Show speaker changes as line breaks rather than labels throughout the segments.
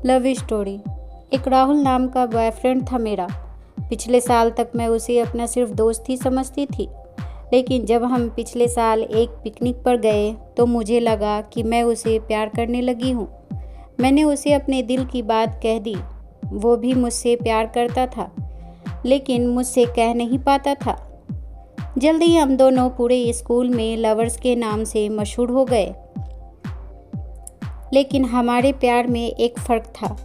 Love story. एक राहुल नाम का बॉयफ्रेंड था मेरा। पिछले साल तक मैं उसे अपना सिर्फ दोस्त ही समझती थी, लेकिन जब हम पिछले साल एक पिकनिक पर गए तो मुझे लगा कि मैं उसे प्यार करने लगी हूँ। मैंने उसे अपने दिल की बात कह दी। वो भी मुझसे प्यार करता था, लेकिन मुझसे कह नहीं पाता था। जल्दी ही हम दोनों पूरे स्कूल में लवर्स के नाम से मशहूर हो गए। लेकिन हमारे प्यार में एक फ़र्क था।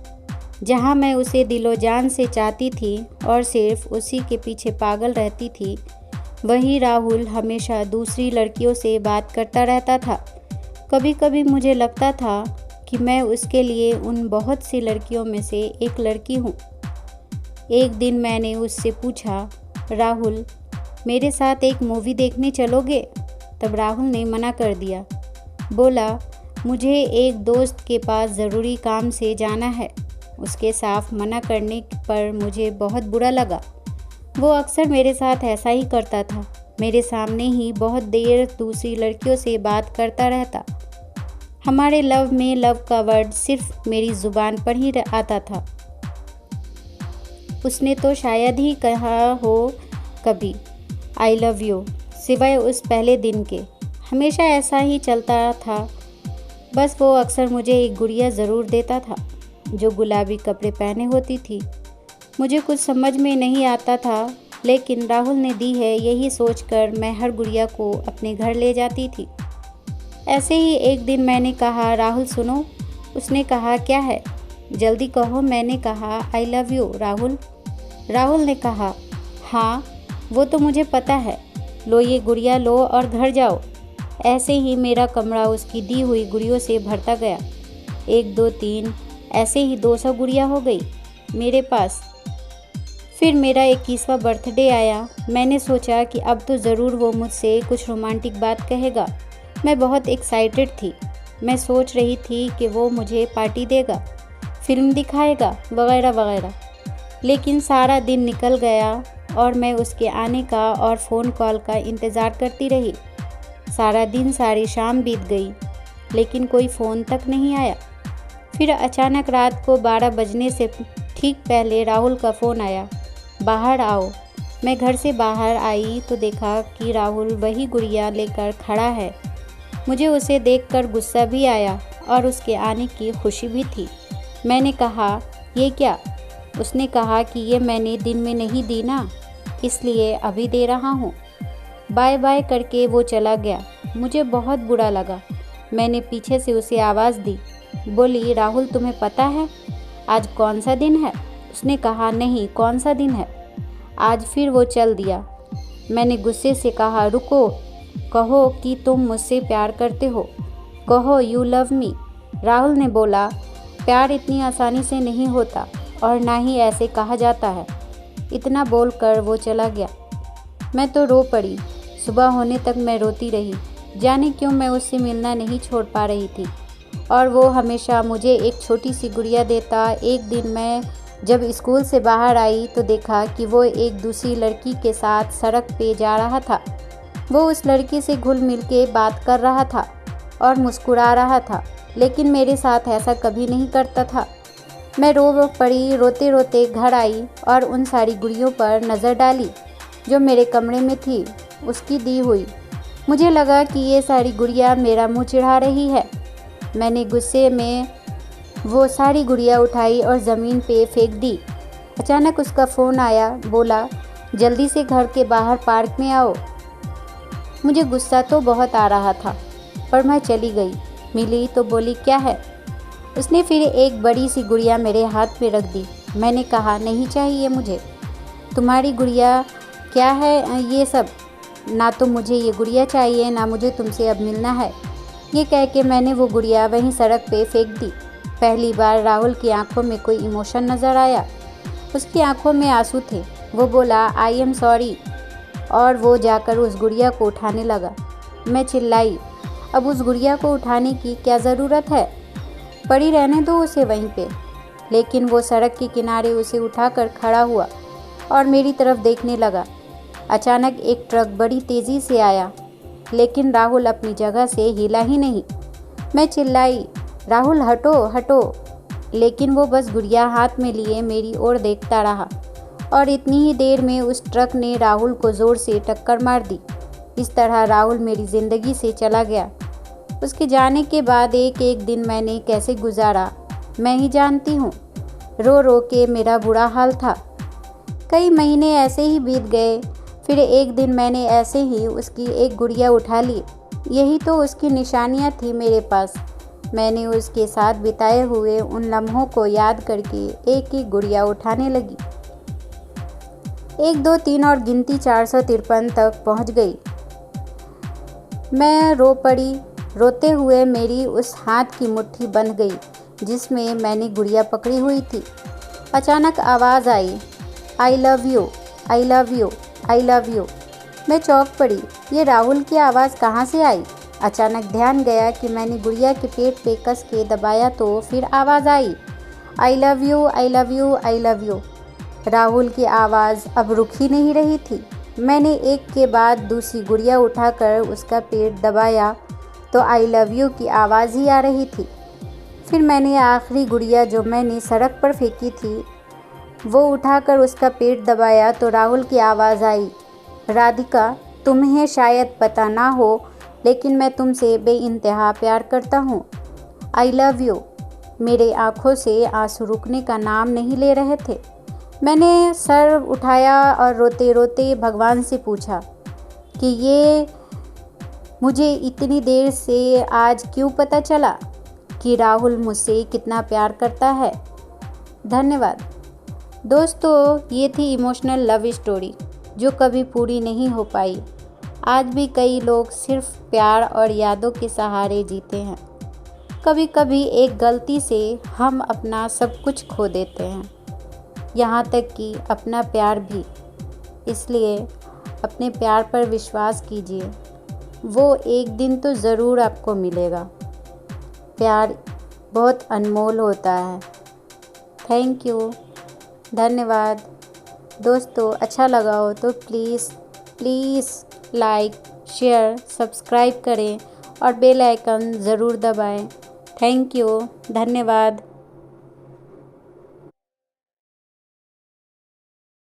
जहाँ मैं उसे दिलो जान से चाहती थी और सिर्फ उसी के पीछे पागल रहती थी, वहीं राहुल हमेशा दूसरी लड़कियों से बात करता रहता था। कभी कभी मुझे लगता था कि मैं उसके लिए उन बहुत सी लड़कियों में से एक लड़की हूँ। एक दिन मैंने उससे पूछा, राहुल, मेरे साथ एक मूवी देखने चलोगे? तब राहुल ने मना कर दिया। बोला, मुझे एक दोस्त के पास ज़रूरी काम से जाना है। उसके साफ मना करने पर मुझे बहुत बुरा लगा। वो अक्सर मेरे साथ ऐसा ही करता था। मेरे सामने ही बहुत देर दूसरी लड़कियों से बात करता रहता। हमारे लव में लव का वर्ड सिर्फ मेरी ज़ुबान पर ही आता था। उसने तो शायद ही कहा हो कभी आई लव यू, सिवाय उस पहले दिन के। हमेशा ऐसा ही चलता था। बस वो अक्सर मुझे एक गुड़िया ज़रूर देता था जो गुलाबी कपड़े पहने होती थी। मुझे कुछ समझ में नहीं आता था, लेकिन राहुल ने दी है यही सोचकर मैं हर गुड़िया को अपने घर ले जाती थी। ऐसे ही एक दिन मैंने कहा, राहुल सुनो। उसने कहा, क्या है? जल्दी कहो। मैंने कहा, आई लव यू राहुल। राहुल ने कहा, हाँ वो तो मुझे पता है। लो ये गुड़िया लो और घर जाओ। ऐसे ही मेरा कमरा उसकी दी हुई गुड़ियों से भरता गया। 1 2 3 ऐसे ही 200 गुड़िया हो गई मेरे पास। फिर मेरा 21वां बर्थडे आया। मैंने सोचा कि अब तो ज़रूर वो मुझसे कुछ रोमांटिक बात कहेगा। मैं बहुत एक्साइटेड थी। मैं सोच रही थी कि वो मुझे पार्टी देगा, फिल्म दिखाएगा, वगैरह वगैरह। लेकिन सारा दिन निकल गया और मैं उसके आने का और फ़ोन कॉल का इंतज़ार करती रही। सारा दिन सारी शाम बीत गई, लेकिन कोई फ़ोन तक नहीं आया। फिर अचानक रात को 12 बजने से ठीक पहले राहुल का फ़ोन आया, बाहर आओ। मैं घर से बाहर आई तो देखा कि राहुल वही गुड़िया लेकर खड़ा है। मुझे उसे देखकर गुस्सा भी आया और उसके आने की खुशी भी थी। मैंने कहा, ये क्या? उसने कहा कि ये मैंने दिन में नहीं दी ना, इसलिए अभी दे रहा हूँ। बाय बाय करके वो चला गया। मुझे बहुत बुरा लगा। मैंने पीछे से उसे आवाज़ दी, बोली, राहुल तुम्हें पता है आज कौन सा दिन है? उसने कहा, नहीं, कौन सा दिन है आज? फिर वो चल दिया। मैंने गुस्से से कहा, रुको, कहो कि तुम मुझसे प्यार करते हो, कहो यू लव मी। राहुल ने बोला, प्यार इतनी आसानी से नहीं होता और ना ही ऐसे कहा जाता है। इतना बोलकर वो चला गया। मैं तो रो पड़ी। सुबह होने तक मैं रोती रही। जाने क्यों मैं उससे मिलना नहीं छोड़ पा रही थी और वो हमेशा मुझे एक छोटी सी गुड़िया देता। एक दिन मैं जब स्कूल से बाहर आई तो देखा कि वो एक दूसरी लड़की के साथ सड़क पे जा रहा था। वो उस लड़की से घुल मिल के बात कर रहा था और मुस्कुरा रहा था, लेकिन मेरे साथ ऐसा कभी नहीं करता था। मैं रो पड़ी। रोते रोते घर आई और उन सारी गुड़ियों पर नज़र डाली जो मेरे कमरे में थी, उसकी दी हुई। मुझे लगा कि ये सारी गुड़िया मेरा मुंह चिढ़ा रही है। मैंने गुस्से में वो सारी गुड़िया उठाई और ज़मीन पे फेंक दी। अचानक उसका फ़ोन आया। बोला, जल्दी से घर के बाहर पार्क में आओ। मुझे गुस्सा तो बहुत आ रहा था, पर मैं चली गई। मिली तो बोली, क्या है? उसने फिर एक बड़ी सी गुड़िया मेरे हाथ में रख दी। मैंने कहा, नहीं चाहिए मुझे तुम्हारी गुड़िया। क्या है ये सब? ना तो मुझे ये गुड़िया चाहिए, ना मुझे तुमसे अब मिलना है। ये कह के मैंने वो गुड़िया वहीं सड़क पे फेंक दी। पहली बार राहुल की आंखों में कोई इमोशन नज़र आया। उसकी आंखों में आंसू थे। वो बोला, आई एम सॉरी, और वो जाकर उस गुड़िया को उठाने लगा। मैं चिल्लाई, अब उस गुड़िया को उठाने की क्या ज़रूरत है? पड़ी रहने दो उसे वहीं पे। लेकिन वो सड़क के किनारे उसे उठाकर खड़ा हुआ और मेरी तरफ देखने लगा। अचानक एक ट्रक बड़ी तेज़ी से आया, लेकिन राहुल अपनी जगह से हिला ही नहीं। मैं चिल्लाई, राहुल हटो हटो। लेकिन वो बस गुड़िया हाथ में लिए मेरी ओर देखता रहा और इतनी ही देर में उस ट्रक ने राहुल को ज़ोर से टक्कर मार दी। इस तरह राहुल मेरी ज़िंदगी से चला गया। उसके जाने के बाद एक एक दिन मैंने कैसे गुजारा मैं ही जानती हूँ। रो रो के मेरा बुरा हाल था। कई महीने ऐसे ही बीत गए। फिर एक दिन मैंने ऐसे ही उसकी एक गुड़िया उठा ली। यही तो उसकी निशानियाँ थी मेरे पास। मैंने उसके साथ बिताए हुए उन लम्हों को याद करके एक एक गुड़िया उठाने लगी। 1 2 3 और गिनती 453 तक पहुंच गई। मैं रो पड़ी। रोते हुए मेरी उस हाथ की मुट्ठी बंध गई जिसमें मैंने गुड़िया पकड़ी हुई थी। अचानक आवाज़ आई, I love you, I love you, I love you. मैं चौंक पड़ी। ये राहुल की आवाज़ कहाँ से आई? अचानक ध्यान गया कि मैंने गुड़िया के पेट पे कस के दबाया तो फिर आवाज़ आई, I love you, I love you, I love you. Rahul की आवाज़ अब रुक ही नहीं रही थी। मैंने एक के बाद दूसरी गुड़िया उठाकर उसका पेट दबाया तो आई लव यू की आवाज़ ही आ रही थी। फिर मैंने आखिरी गुड़िया जो मैंने सड़क पर फेंकी थी वो उठाकर उसका पेट दबाया तो राहुल की आवाज़ आई, राधिका, तुम्हें शायद पता ना हो लेकिन मैं तुमसे बेइंतहा प्यार करता हूँ। आई लव यू। मेरे आँखों से आंसू रुकने का नाम नहीं ले रहे थे। मैंने सर उठाया और रोते रोते भगवान से पूछा कि ये मुझे इतनी देर से आज क्यों पता चला कि राहुल मुझसे कितना प्यार करता है। धन्यवाद। दोस्तों, ये थी इमोशनल लव स्टोरी जो कभी पूरी नहीं हो पाई। आज भी कई लोग सिर्फ प्यार और यादों के सहारे जीते हैं। कभी कभी एक गलती से हम अपना सब कुछ खो देते हैं, यहाँ तक कि अपना प्यार भी। इसलिए अपने प्यार पर विश्वास कीजिए, वो एक दिन तो ज़रूर आपको मिलेगा। प्यार बहुत अनमोल होता है। Thank you. धन्यवाद। दोस्तों, अच्छा लगा हो तो प्लीज़ लाइक, शेयर, सब्सक्राइब करें और बेल आइकन ज़रूर दबाएं। Thank you. धन्यवाद।